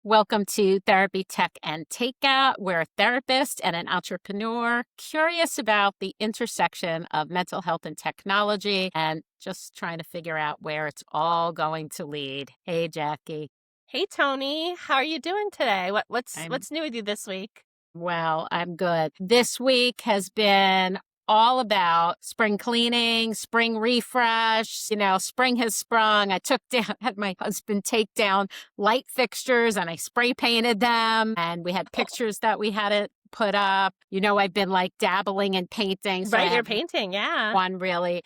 Welcome to Therapy, Tech, and Takeout. We're a therapist and an entrepreneur curious about the intersection of mental health and technology and just trying to figure out where it's all going to lead. Hey, Jackie. Hey, Toni. How are you doing today? What's I'm what's new with you this week? Well, I'm good. This week has been all about spring cleaning, spring refresh. Spring has sprung. I had my husband take down light fixtures and I spray painted them. And we had pictures that we had to put up. I've been like dabbling in painting. So I Right, you're have painting, yeah. one really.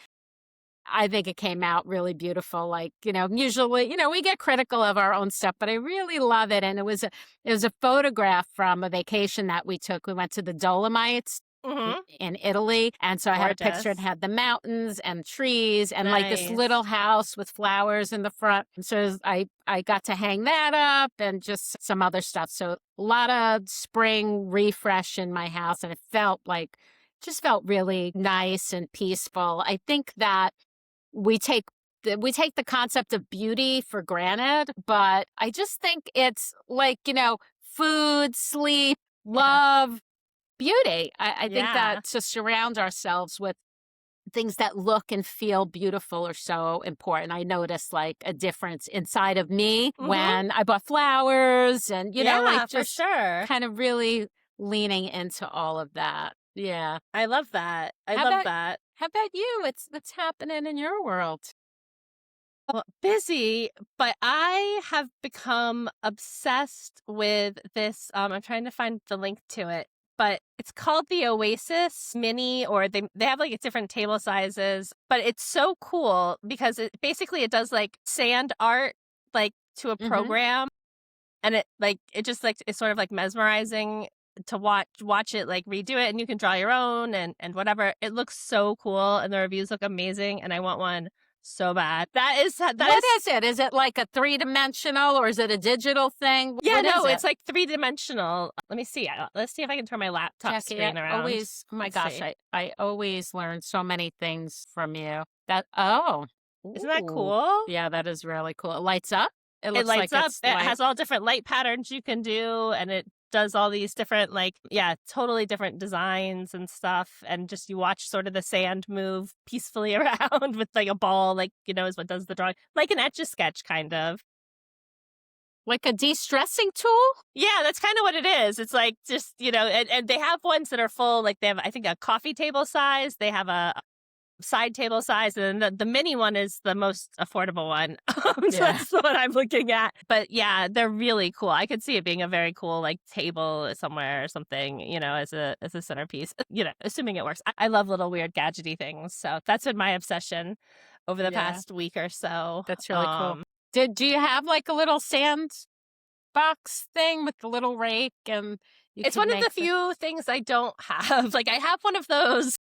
I think it came out really beautiful. Usually, we get critical of our own stuff, but I really love it. And it was a photograph from a vacation that we took. We went to the Dolomites Mm-hmm. in Italy. And so I had a picture. It Gorgeous. had the mountains and trees and like this Nice. little house with flowers in the front. And so I got to hang that up and just some other stuff. So a lot of spring refresh in my house. And it just felt really nice and peaceful. I think that we take the concept of beauty for granted, but I just think it's like, food, sleep, love, beauty. I think Yeah. that to surround ourselves with things that look and feel beautiful are so important. I noticed like a difference inside of me Mm-hmm. when I bought flowers and, Yeah, for just sure. kind of really leaning into all of that. Yeah. I love that. I How love about that. how about you? What's happening in your world? Well, busy, but I have become obsessed with this. I'm trying to find the link to it, but it's called the Oasis Mini, or they have like different table sizes, but it's so cool because it does like sand art, like to a Mhm. program, and it's sort of like mesmerizing to watch it like redo it, and you can draw your own and whatever. It looks so cool, and the reviews look amazing, and I want one so bad. What is it? Is it like a three-dimensional or is it a digital thing? Yeah, What is no, it? it's like 3-dimensional. Let me see. Let's see if I can turn my laptop Jackie, screen around. oh my Let's gosh, see. I always learn so many things from you. Isn't that Ooh. cool? Yeah, that is really cool. It lights up? It It looks lights like up. it's It light. has all different light patterns you can do, and it does all these different, totally different designs and stuff. And just you watch sort of the sand move peacefully around with like a ball, is what does the drawing, like an Etch-a-Sketch kind of. Like a de-stressing tool? Yeah, that's kind of what it is. It's like just, and they have ones that are full, like they have, I think, a coffee table size. They have a side table size, and then the mini one is the most affordable one. So Yeah. that's what I'm looking at. But yeah, they're really cool. I could see it being a very cool like table somewhere or something, as a centerpiece. Assuming it works. I love little weird gadgety things, so that's been my obsession over the Yeah. past week or so. That's really cool. Do you have like a little sand box thing with the little rake and it's one of the few things I don't have. Like I have one of those.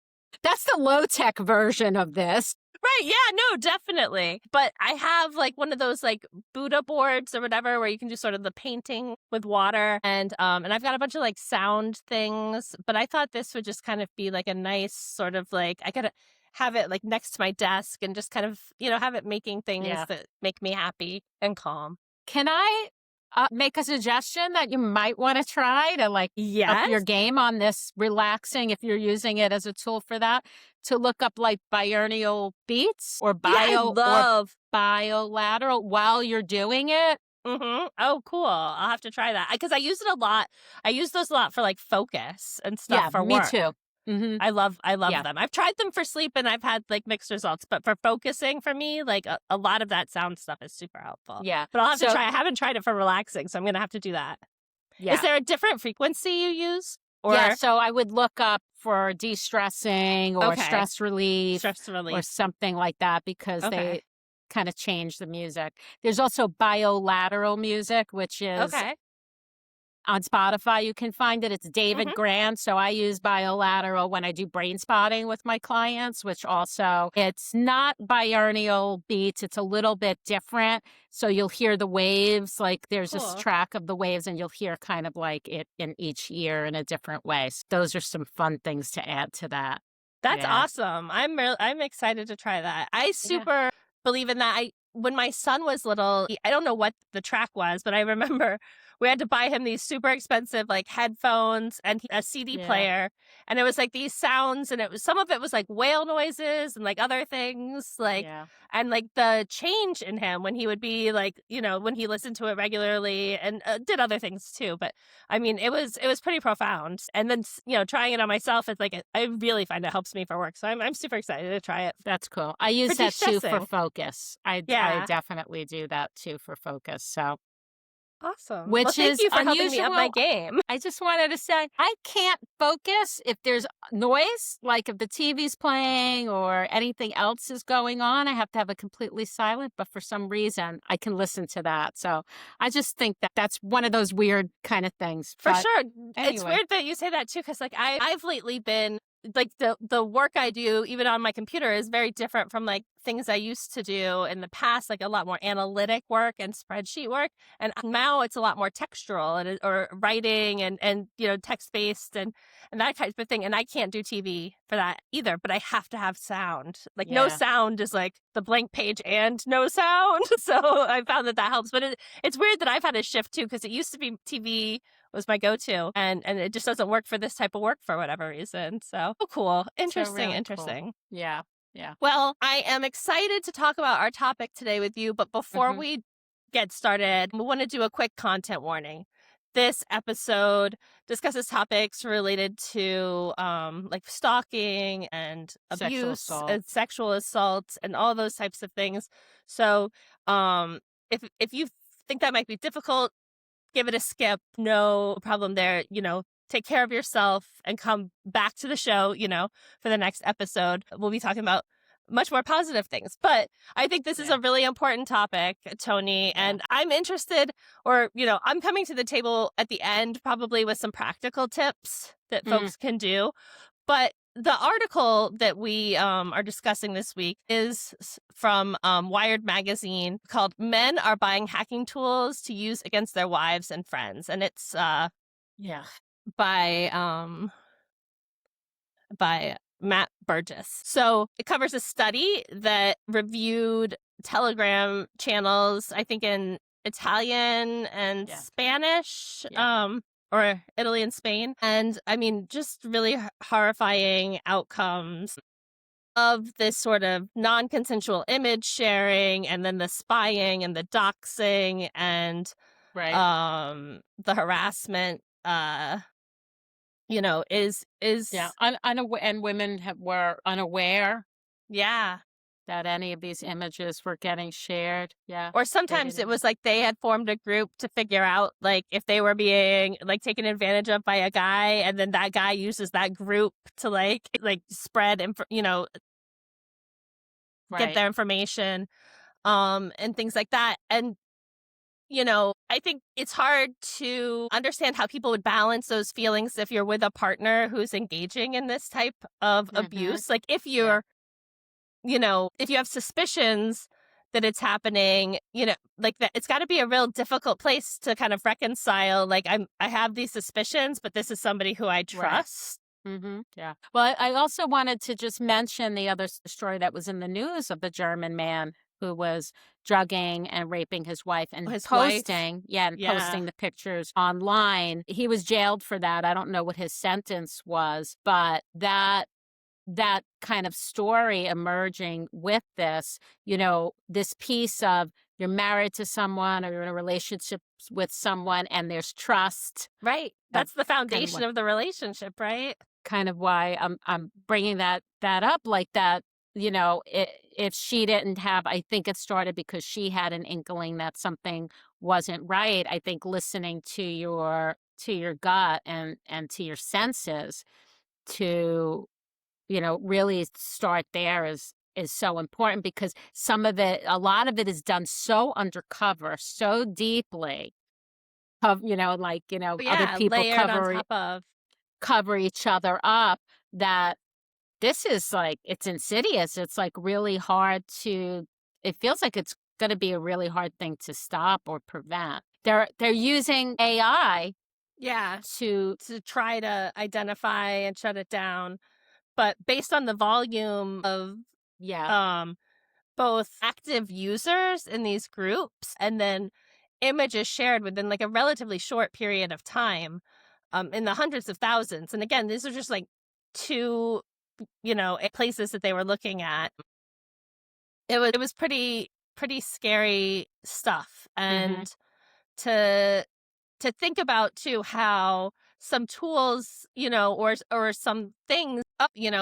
That's the low-tech version of this. Right, yeah, no, definitely. But I have like one of those like Buddha boards or whatever where you can do sort of the painting with water, and I've got a bunch of like sound things, but I thought this would just kind of be like a nice sort of like I gotta have it like next to my desk and just kind of, have it making things that make me happy and calm. Can I make a suggestion that you might want to try to up your game on this relaxing, if you're using it as a tool for that, to look up like binaural beats or biolateral while you're doing it? Mm-hmm. Oh, cool. I'll have to try that because I use it a lot. I use those a lot for like focus and stuff for work. Me too. Mm-hmm. I love them. I've tried them for sleep and I've had like mixed results, but for focusing for me, like a lot of that sound stuff is super helpful. Yeah. But I'll have to try. I haven't tried it for relaxing, so I'm going to have to do that. Yeah. Is there a different frequency you use? Yeah, so I would look up for de-stressing or stress relief or something like that because they kind of change the music. There's also bilateral music, which is on Spotify. You can find it. It's David Grant. So I use bilateral when I do brain spotting with my clients, which also it's not binaural beats. It's a little bit different. So you'll hear the waves, like there's this track of the waves and you'll hear kind of like it in each ear in a different way. So those are some fun things to add to that. That's awesome. I'm excited to try that. I super believe in that. When my son was little, I don't know what the track was, but I remember we had to buy him these super expensive like headphones and a CD player. And it was like these sounds, and some of it was like whale noises and like other things, like and like the change in him when he would be like, when he listened to it regularly and did other things too. But I mean, it was pretty profound. And then trying it on myself, it's like I really find it helps me for work. So I'm super excited to try it. That's cool. I use that too for focus. I definitely do that too for focus. So awesome. Which thank is you for unusual. helping me up my game. I just wanted to say I can't focus if there's noise, like if the TV's playing or anything else is going on. I have to have it completely silent, but for some reason I can listen to that. So I just think that that's one of those weird kind of things. For sure. Anyway. It's weird that you say that too, because like I've lately been like the work I do even on my computer is very different from like things I used to do in the past, like a lot more analytic work and spreadsheet work, and now it's a lot more textural and or writing and text based and that type of thing. And I can't do TV for that either, but I have to have sound. Like no sound is like the blank page and no sound. So I found that helps. But it's weird that I've had a shift too, because it used to be TV was my go-to, and it just doesn't work for this type of work for whatever reason. So cool. Interesting. Cool. Yeah. Well, I am excited to talk about our topic today with you, but before we get started, we want to do a quick content warning. This episode discusses topics related to like stalking and abuse and sexual assault and all those types of things. So if you think that might be difficult, give it a skip. No problem there. Take care of yourself and come back to the show, for the next episode. We'll be talking about much more positive things. But I think this is a really important topic, Toni, and I'm interested, or, I'm coming to the table at the end probably with some practical tips that folks can do. But the article that we are discussing this week is from Wired Magazine called "Men Are Buying Hacking Tools to Use Against Their Wives and Friends." And it's by Matt Burgess. So it covers a study that reviewed Telegram channels, I think in Italian and Spanish, or Italy and Spain. And I mean, just really horrifying outcomes of this sort of non-consensual image sharing, and then the spying and the doxing and the harassment is and women were unaware that any of these images were getting shared. Or sometimes it was like they had formed a group to figure out like if they were being like taken advantage of by a guy, and then that guy uses that group to like spread get their information and things like that. And I think it's hard to understand how people would balance those feelings if you're with a partner who's engaging in this type of abuse. Like if you're, if you have suspicions that it's happening, like that, it's got to be a real difficult place to kind of reconcile. Like I have these suspicions, but this is somebody who I trust. Well, I also wanted to just mention the other story that was in the news of the German man who was drugging and raping his wife and posting the pictures online. He was jailed for that. I don't know what his sentence was, but that kind of story emerging with this, this piece of you're married to someone or you're in a relationship with someone and there's trust. Right. That's the foundation of the relationship, right? Kind of why I'm bringing that up like that. If she didn't have, I think it started because she had an inkling that something wasn't right. I think listening to your gut and to your senses to, really start there is so important, because a lot of it is done so undercover, so deeply of, other people cover each other up, that this is like, it's insidious. It's like really hard it feels like it's going to be a really hard thing to stop or prevent. They're using AI to try to identify and shut it down. But based on the volume of both active users in these groups and then images shared within like a relatively short period of time, in the hundreds of thousands. And again, these are just like two, places that they were looking at. It was pretty scary stuff. And to think about too how some tools, or some things,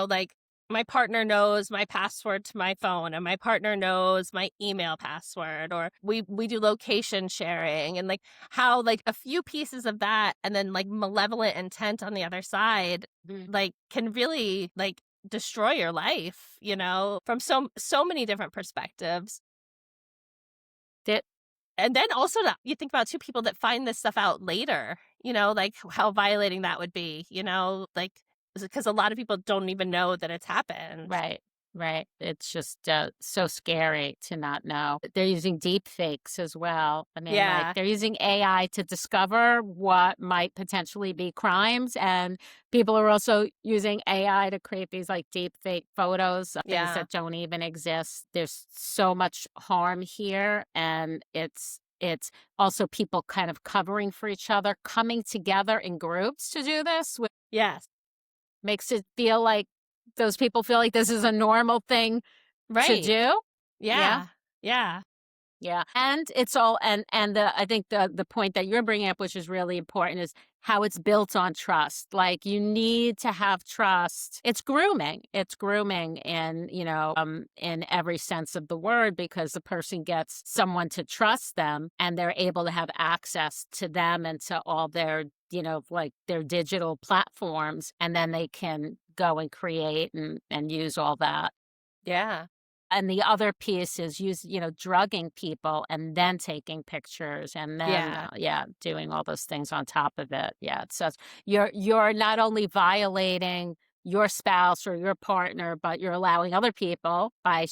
like my partner knows my password to my phone and my partner knows my email password, or we do location sharing, and like how like a few pieces of that and then like malevolent intent on the other side like can really like destroy your life, from so many different perspectives. And then also you think about two people that find this stuff out later, like how violating that would be, like because a lot of people don't even know that it's happened. Right. It's just so scary to not know. They're using deepfakes as well. I mean, like they're using AI to discover what might potentially be crimes, and people are also using AI to create these like deepfake photos of things that don't even exist. There's so much harm here, and it's also people kind of covering for each other, coming together in groups to do this. Makes it feel like those people feel like this is a normal thing to do. Yeah. And it's all, and I think the point that you're bringing up, which is really important, is how it's built on trust. Like you need to have trust. It's grooming in, in every sense of the word, because the person gets someone to trust them and they're able to have access to them and to all their, like their digital platforms. And then they can go and create and use all that. Yeah. And the other piece is drugging people and then taking pictures and then, doing all those things on top of it. Yeah. So you're not only violating your spouse or your partner, but you're allowing other people by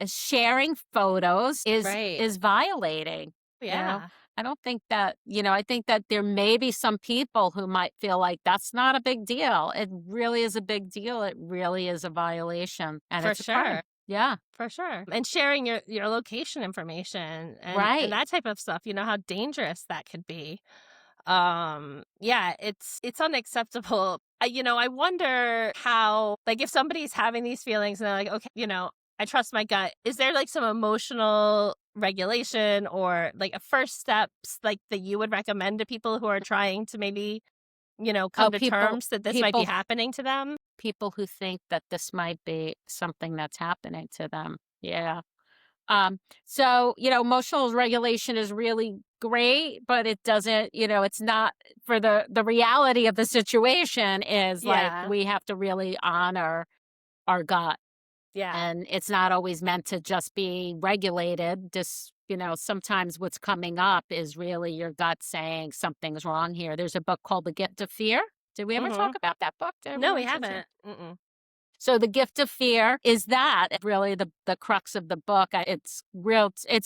sharing photos is violating. Yeah. I don't think that, I think that there may be some people who might feel like that's not a big deal. It really is a big deal. It really is a violation. And For it's sure. a crime. Yeah. For sure. And sharing your location information and that type of stuff, how dangerous that could be. It's unacceptable. I wonder how, like, if somebody's having these feelings and they're like, okay, I trust my gut. Is there like some emotional regulation or like a first steps like that you would recommend to people who are trying to maybe, come to terms that this might be happening to them? People who think that this might be something that's happening to them. Yeah. So, emotional regulation is really great, but it doesn't, it's not for the reality of the situation is like, we have to really honor our gut. Yeah. And it's not always meant to just be regulated. Just, sometimes what's coming up is really your gut saying something's wrong here. There's a book called The Gift of Fear. Did we ever talk about that book? No, we haven't. So The Gift of Fear is that really the crux of the book. It's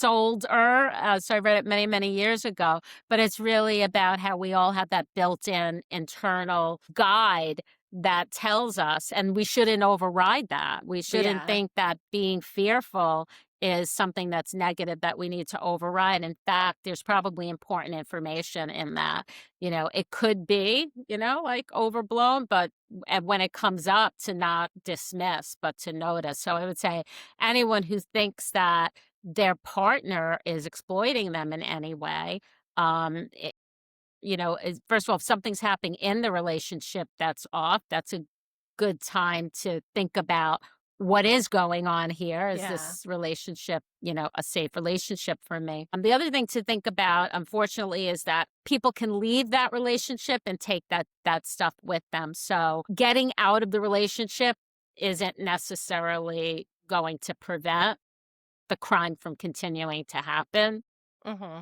older, so I read it many, many years ago, but it's really about how we all have that built-in internal guide that tells us, and we shouldn't override that. We shouldn't think that being fearful is something that's negative that we need to override. In fact, there's probably important information in that. It could be, like overblown, but when it comes up, to not dismiss, but to notice. So I would say anyone who thinks that their partner is exploiting them in any way, first of all, if something's happening in the relationship that's off, that's a good time to think about what is going on here. Is this relationship, a safe relationship for me? The other thing to think about, unfortunately, is that people can leave that relationship and take that stuff with them. So getting out of the relationship isn't necessarily going to prevent the crime from continuing to happen.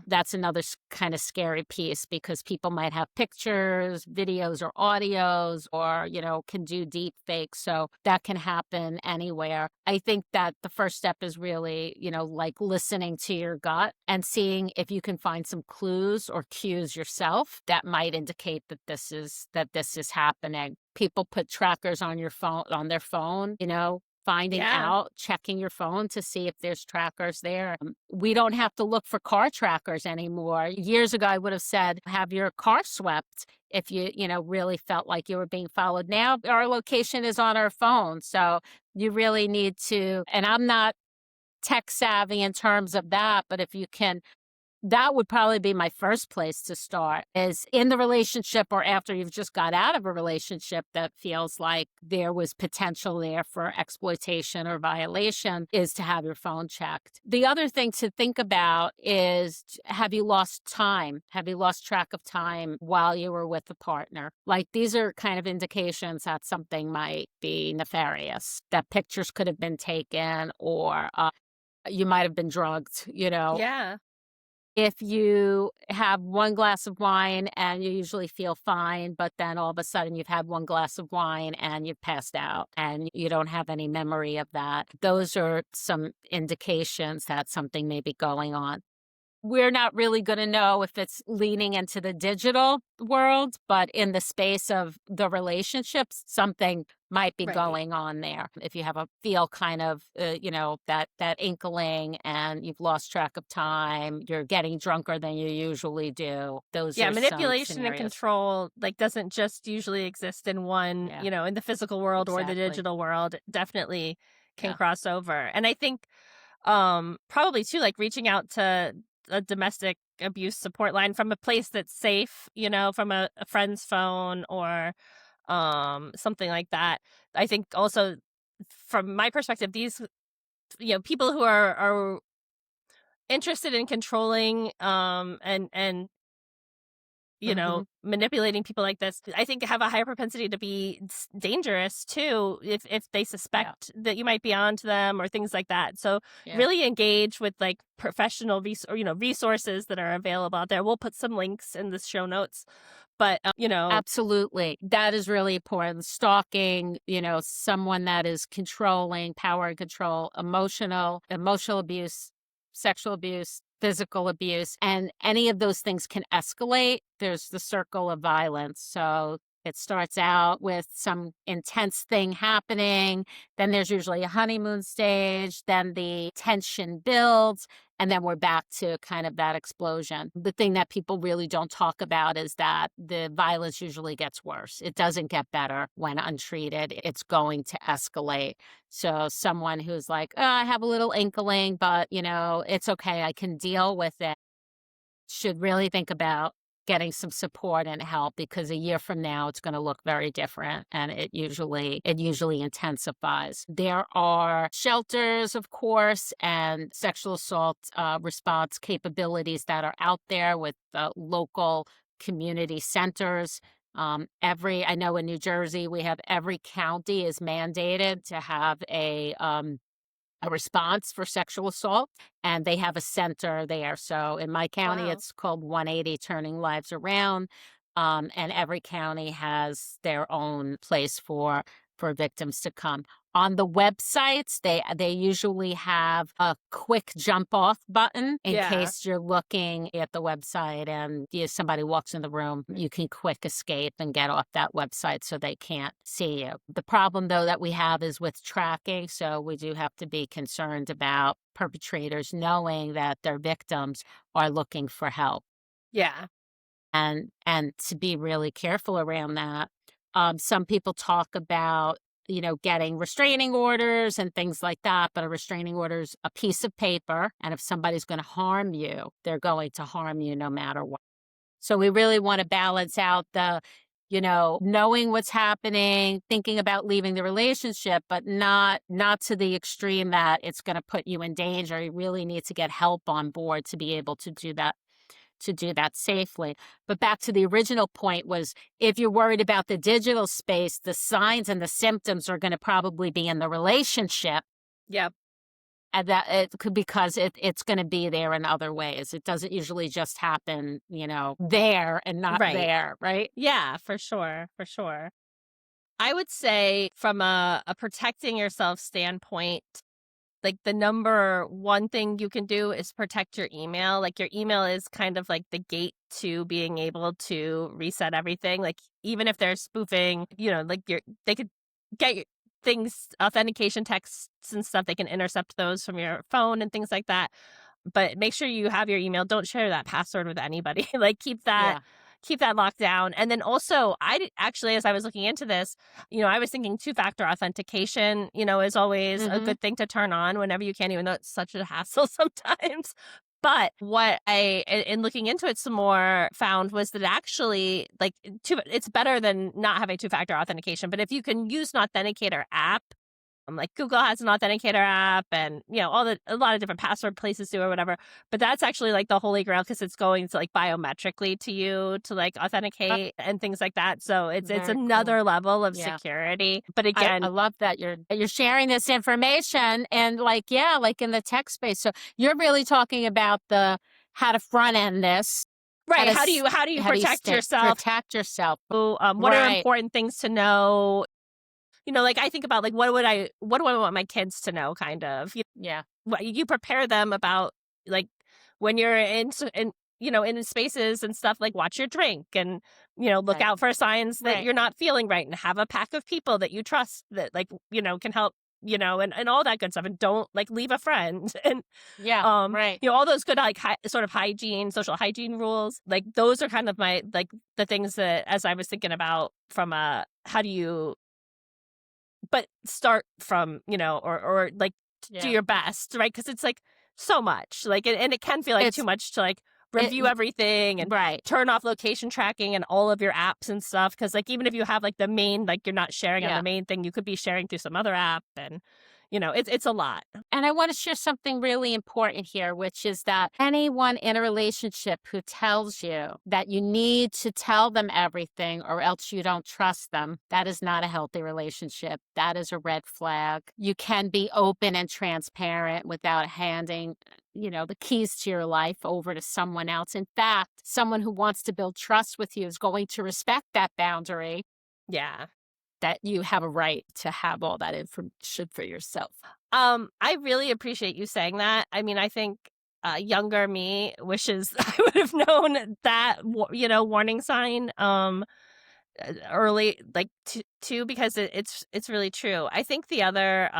That's another kind of scary piece, because people might have pictures, videos, or audios, or, can do deep fakes. So that can happen anywhere. I think that the first step is really, like listening to your gut and seeing if you can find some clues or cues yourself that might indicate that this is happening. People put trackers on their phone, finding out, checking your phone to see if there's trackers there. We don't have to look for car trackers anymore. Years ago, I would have said, have your car swept if you really felt like you were being followed. Now our location is on our phone. So you really need to, and I'm not tech savvy in terms of that, but if you can, that would probably be my first place to start, is in the relationship or after you've just got out of a relationship that feels like there was potential there for exploitation or violation, is to have your phone checked. The other thing to think about is, have you lost time? Have you lost track of time while you were with a partner? Like, these are kind of indications that something might be nefarious, that pictures could have been taken, or you might have been drugged, Yeah. If you have one glass of wine and you usually feel fine, but then all of a sudden you've had one glass of wine and you've passed out and you don't have any memory of that, those are some indications that something may be going on. We're not really going to know if it's leaning into the digital world, but in the space of the relationships, something might be going on there. If you have a feel kind of, that inkling and you've lost track of time, you're getting drunker than you usually do. Those are manipulation and control doesn't just usually exist in one, in the physical world or the digital world. It definitely can cross over. And I think probably too, reaching out to a domestic abuse support line from a place that's safe, from a friend's phone or something like that. I think also, from my perspective, these people who are interested in controlling and manipulating people like this, I think have a higher propensity to be dangerous too, if they suspect that you might be onto them or things like that. So really engage with professional resources that are available out there. We'll put some links in the show notes. But, Absolutely. That is really important. Stalking, someone that is controlling, power and control, emotional abuse, sexual abuse, physical abuse, and any of those things can escalate. There's the circle of violence. So it starts out with some intense thing happening. Then there's usually a honeymoon stage. Then the tension builds. And then we're back to kind of that explosion. The thing that people really don't talk about is that the violence usually gets worse. It doesn't get better when untreated. It's going to escalate. So someone who's like, oh, I have a little inkling, but, it's okay, I can deal with it, should really think about getting some support and help, because a year from now it's going to look very different, and it usually intensifies. There are shelters, of course, and sexual assault response capabilities that are out there with local community centers. I know in New Jersey we have, every county is mandated to have a response for sexual assault, and they have a center there. So in my county, It's called 180 Turning Lives Around, and every county has their own place for victims to come. On the websites, they usually have a quick jump off button in case you're looking at the website and somebody walks in the room, you can quick escape and get off that website so they can't see you. The problem, though, that we have is with tracking. So we do have to be concerned about perpetrators knowing that their victims are looking for help. Yeah. And to be really careful around that. Some people talk about, getting restraining orders and things like that, but a restraining order is a piece of paper, and if somebody's going to harm you, they're going to harm you no matter what. So we really want to balance out the, knowing what's happening, thinking about leaving the relationship, but not to the extreme that it's going to put you in danger. You really need to get help on board to be able to do that safely. But back to the original point was, if you're worried about the digital space, the signs and the symptoms are going to probably be in the relationship. Yep. And that it could, because it's going to be there in other ways. It doesn't usually just happen, there and not there, right? Yeah, for sure. For sure. I would say, from a protecting yourself standpoint, the number one thing you can do is protect your email. Your email is kind of the gate to being able to reset everything. Even if they're spoofing, they could get things, authentication texts and stuff, they can intercept those from your phone and things like that. But make sure you have your email. Don't share that password with anybody. Like keep that locked down. And then also, actually, as I was looking into this, I was thinking 2-factor authentication, is always a good thing to turn on whenever you can, even though it's such a hassle sometimes. But what I, in looking into it some more, found was that actually, like, it's better than not having 2-factor authentication. But if you can use an authenticator app, like Google has an authenticator app, and a lot of different password places do or whatever. But that's actually like the holy grail, because it's going to like biometrically to you to like authenticate and things like that. So it's another level of security. But again, I love that you're sharing this information, and like in the tech space. So you're really talking about how to front end this. Right. How do you protect yourself? Protect yourself. What are important things to know? Like I think about like what do I want my kids to know, kind of. You prepare them about like when you're in spaces and stuff, like watch your drink and look out for signs that you're not feeling right, and have a pack of people that you trust that like can help, and all that good stuff, and don't like leave a friend and all those good like sort of social hygiene rules. Like those are kind of my like the things that, as I was thinking about from how do you but start from, or like do your best, right? Because it's like so much, like, and it can feel like too much to like review everything and turn off location tracking and all of your apps and stuff. Because like even if you have like the main, like you're not sharing on the main thing, you could be sharing through some other app, and it's a lot. And I want to share something really important here, which is that anyone in a relationship who tells you that you need to tell them everything or else you don't trust them, that is not a healthy relationship. That is a red flag. You can be open and transparent without handing the keys to your life over to someone else. In fact, someone who wants to build trust with you is going to respect that boundary. Yeah. That you have a right to have all that information for yourself. I really appreciate you saying that. I mean, I think younger me wishes I would have known that, warning sign early, like too, because it's really true. I think the other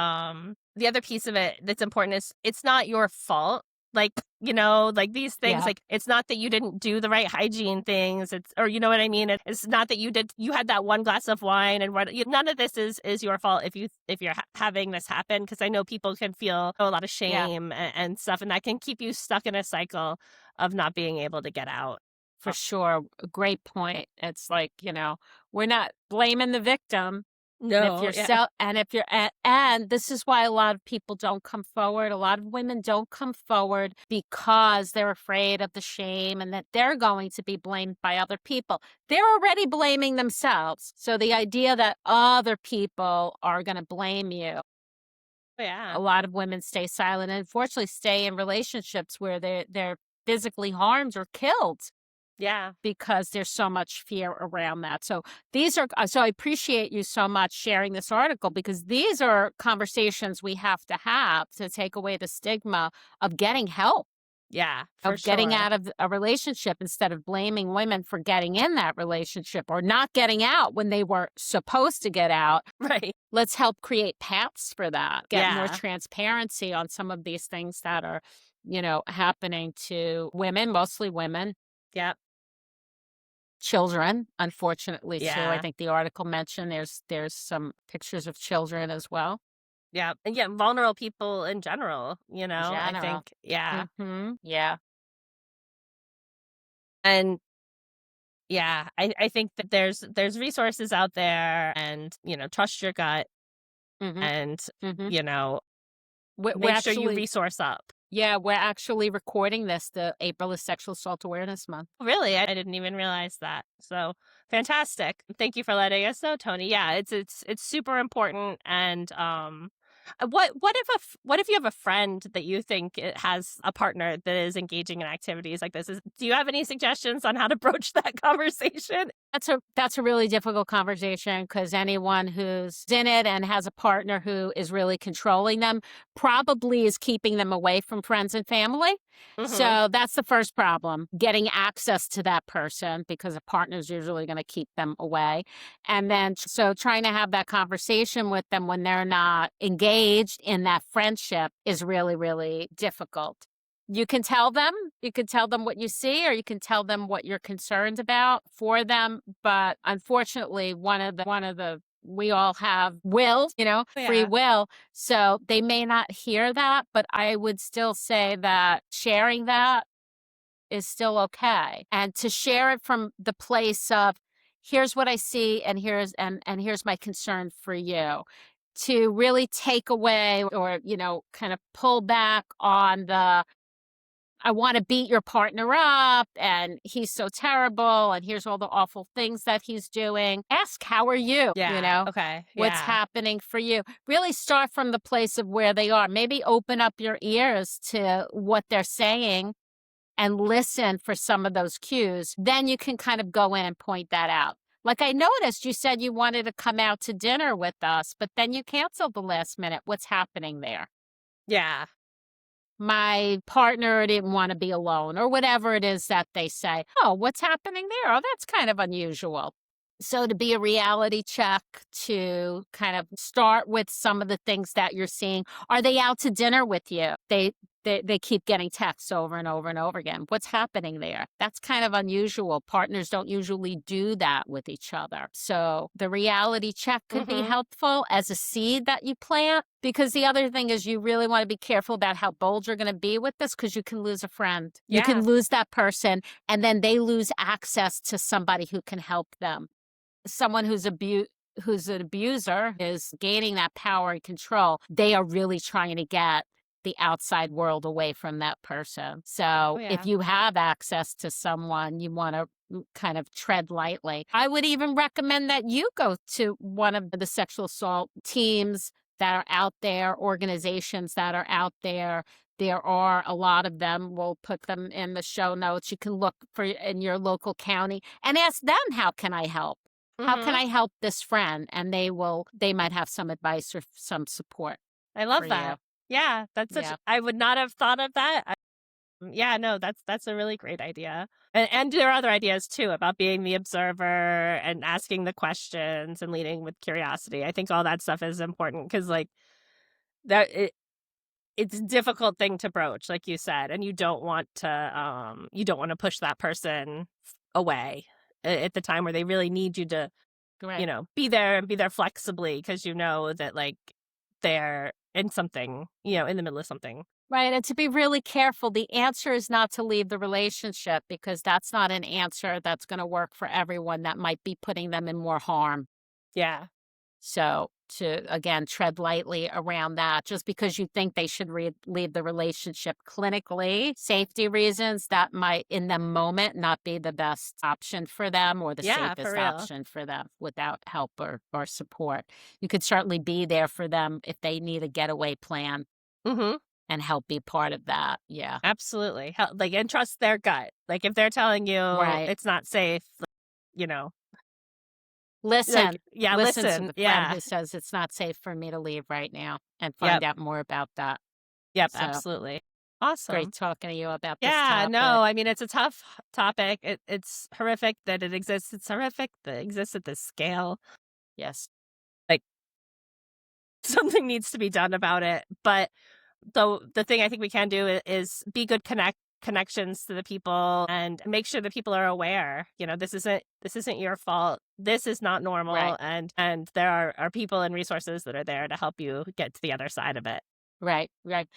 piece of it that's important is it's not your fault. Like, like these things, like it's not that you didn't do the right hygiene things. Or you know what I mean? It's not that you had that one glass of wine and none of this is your fault if you're having this happen. Because I know people can feel a lot of shame and stuff, and that can keep you stuck in a cycle of not being able to get out. For sure. Great point. It's like, we're not blaming the victim. No. And this is why a lot of people don't come forward. A lot of women don't come forward because they're afraid of the shame and that they're going to be blamed by other people. They're already blaming themselves. So the idea that other people are going to blame you. Yeah. A lot of women stay silent and unfortunately stay in relationships where they're physically harmed or killed. Yeah. Because there's so much fear around that. So I appreciate you so much sharing this article, because these are conversations we have to take away the stigma of getting help. Yeah. Of getting out of a relationship instead of blaming women for getting in that relationship or not getting out when they were supposed to get out. Right. Let's help create paths for that. Get more transparency on some of these things that are, happening to women, mostly women. Yep. Children, unfortunately, too. I think the article mentioned there's some pictures of children as well. Yeah. And vulnerable people in general, I think. Yeah. Mm-hmm. Yeah. And I think that there's resources out there, and, trust your gut, and, make sure you resource up. Yeah, we're actually recording this. The April is Sexual Assault Awareness Month. Really? I didn't even realize that. So fantastic. Thank you for letting us know, Toni. Yeah, it's super important. And what if you have a friend that you think has a partner that is engaging in activities like this? Do you have any suggestions on how to broach that conversation? That's a really difficult conversation because anyone who's in it and has a partner who is really controlling them probably is keeping them away from friends and family. So that's the first problem, getting access to that person because a partner is usually going to keep them away. And then so trying to have that conversation with them when they're not engaged in that friendship is really, really difficult. You can tell them what you see, or you can tell them what you're concerned about for them. But unfortunately, we all have will, free will. So they may not hear that, but I would still say that sharing that is still okay. And to share it from the place of, here's what I see and here's my concern for you. To really take away or, kind of pull back on I want to beat your partner up and he's so terrible and here's all the awful things that he's doing. Ask, how are you? Yeah. Okay. What's happening for you? Really start from the place of where they are. Maybe open up your ears to what they're saying and listen for some of those cues. Then you can kind of go in and point that out. Like I noticed you said you wanted to come out to dinner with us, but then you canceled the last minute. What's happening there? Yeah. My partner didn't want to be alone or whatever it is that they say. Oh, what's happening there? Oh, that's kind of unusual. So to be a reality check, to kind of start with some of the things that you're seeing. Are they out to dinner with you? They keep getting texts over and over and over again. What's happening there? That's kind of unusual. Partners don't usually do that with each other. So the reality check could be helpful as a seed that you plant, because the other thing is you really want to be careful about how bold you're going to be with this, because you can lose a friend. You can lose that person, and then they lose access to somebody who can help them. Someone who's an abuser is gaining that power and control. They are really trying to get the outside world away from that person. So if you have access to someone, you want to kind of tread lightly. I would even recommend that you go to one of the sexual assault teams that are out there, organizations that are out there. There are a lot of them. We'll put them in the show notes. You can look for in your local county and ask them, how can I help? How can I help this friend? And they might have some advice or some support. I love that. Yeah, that's I would not have thought of that. No, that's a really great idea. And there are other ideas too about being the observer and asking the questions and leading with curiosity. I think all that stuff is important because it's a difficult thing to broach, like you said, and you don't want to push that person away at the time where they really need you to, be there and be there flexibly, because that they're in something, in the middle of something. Right. And to be really careful, the answer is not to leave the relationship, because that's not an answer that's going to work for everyone. That might be putting them in more harm. Yeah. So to, again, tread lightly around that. Just because you think they should leave the relationship clinically, safety reasons, that might in the moment not be the best option for them or the safest option for them without help or support. You could certainly be there for them if they need a getaway plan and help be part of that. Yeah. Absolutely. And trust their gut. Like if they're telling you it's not safe, listen. Listen to the friend who says it's not safe for me to leave right now, and find out more about that. Yep, so, absolutely. Awesome. Great talking to you about this topic. No, I mean, it's a tough topic. It's horrific that it exists. It's horrific that it exists at this scale. Yes. Something needs to be done about it. But the thing I think we can do is be good connections to the people and make sure that people are aware. This isn't your fault. This is not normal. Right. And there are people and resources that are there to help you get to the other side of it. Right.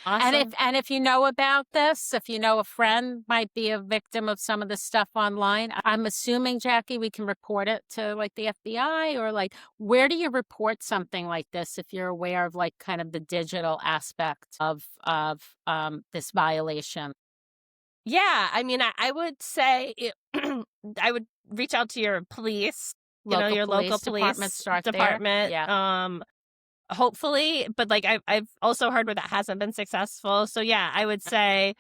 Awesome. And if you know about this, if you know a friend might be a victim of some of this stuff online, I'm assuming, Jackie, we can report it to the FBI, or where do you report something like this if you're aware of kind of the digital aspect of this violation? Yeah, I mean, I would say I would reach out to your police, your local police department. Yeah. Hopefully, but I've also heard where that hasn't been successful. So yeah, I would say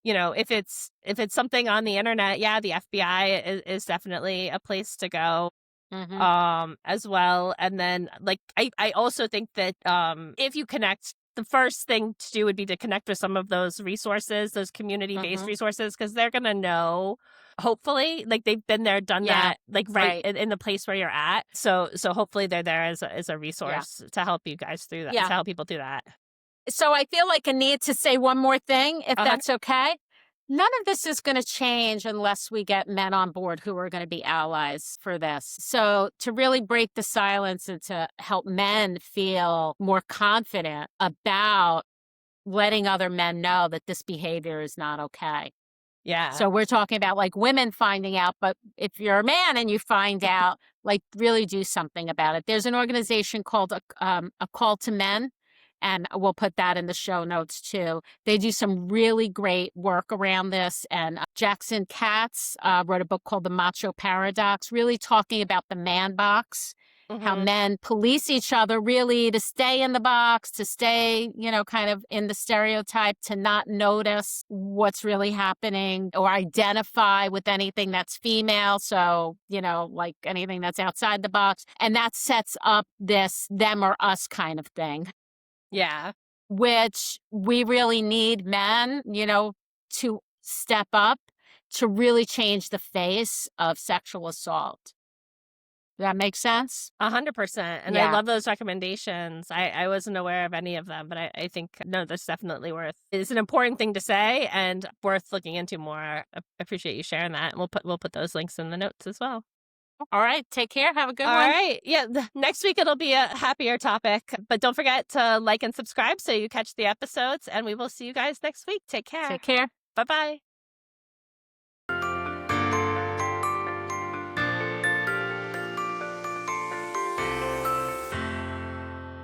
you know, if it's something on the internet, yeah, the FBI is definitely a place to go. As well. And then like I also think that if you connect, the first thing to do would be to connect with some of those resources, those community-based resources, because they're gonna know, hopefully, like they've been there, done that, like in the place where you're at. So hopefully they're there as a resource to help you guys through that, to help people do that. So I feel like a need to say one more thing, if that's okay. None of this is going to change unless we get men on board who are going to be allies for this. So to really break the silence and to help men feel more confident about letting other men know that this behavior is not okay. Yeah. So we're talking about like women finding out, but if you're a man and you find out, like really do something about it. There's an organization called a Call to Men. And we'll put that in the show notes too. They do some really great work around this. And Jackson Katz wrote a book called The Macho Paradox, really talking about the man box, how men police each other really to stay in the box, to stay, you know, kind of in the stereotype, to not notice what's really happening or identify with anything that's female. So, you know, like anything that's outside the box. And that sets up this them or us kind of thing. Yeah. Which we really need men, you know, to step up to really change the face of sexual assault. Does that make sense? 100%. And I love those recommendations. I wasn't aware of any of them, but I think, no, that's definitely it's an important thing to say and worth looking into more. I appreciate you sharing that. And we'll put those links in the notes as well. All right. Take care. Have a good one. All right. Yeah. Next week, it'll be a happier topic. But don't forget to like and subscribe so you catch the episodes. And we will see you guys next week. Take care. Take care. Bye-bye.